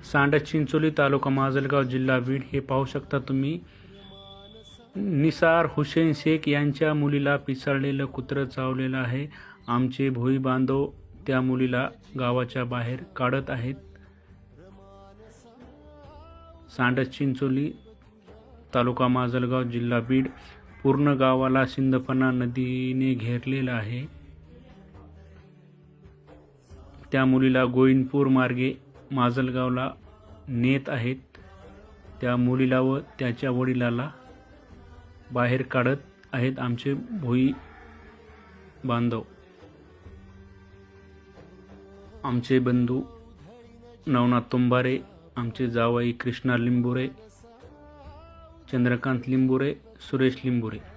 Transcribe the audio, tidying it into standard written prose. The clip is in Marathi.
सांडस चिंचोली तालुका माजलगाव जिल्हा बीड. हे पाहू शकता तुम्ही. निसार हुसेन शेख यांच्या मुलीला पिसाळलेलं कुत्रं चावलेलं आहे. आमचे भोई बांधव त्या मुलीला गावाच्या बाहेर काढत आहेत. सांडस चिंचोली तालुका माजलगाव जिल्हा बीड. पूर्ण गावाला सिंदफणा नदीने घेरलेलं आहे. त्या मुलीला गोविंदपूर मार्गे माजलगावला नेत आहेत. त्या मुलीला व त्याच्या वडिलाला बाहेर काढत आहेत आमचे भोई बांधव. आमचे बंधू नवनाथ तुंबारे, आमचे जावई कृष्णा लिंबुरे, चंद्रकांत लिंबुरे, सुरेश लिंबुरे.